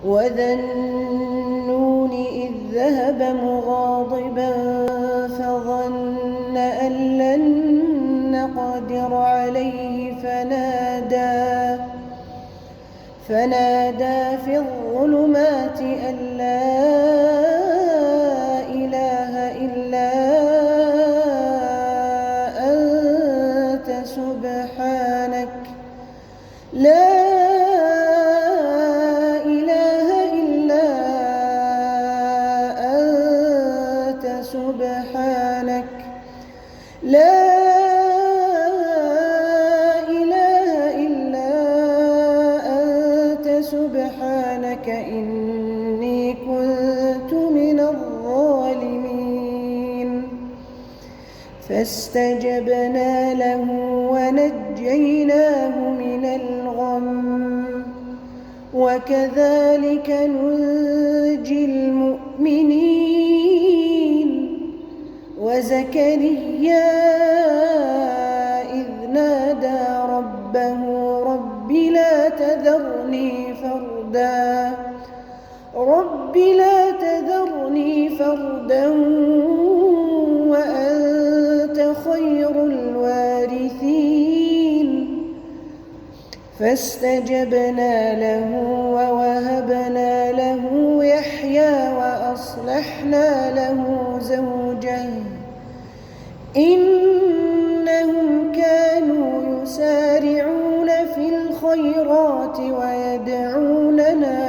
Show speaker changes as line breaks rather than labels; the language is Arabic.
وذا النون إذ ذهب مغاضبا فظن أن لن نقدر عليه فنادى في الظلمات أن لا إله إلا أنت سبحانك سبحانك إني كنت من الظالمين فاستجبنا له ونجيناه من الغم وكذلك ننجي المؤمنين وزكريا إذ نادى ربه رب لا تذرني فردا وأنت خير الوارثين فاستجبنا له ووهبنا له يحيى وأصلحنا له زوجه إنهم كانوا يسارعون في الخيرات ويدعوننا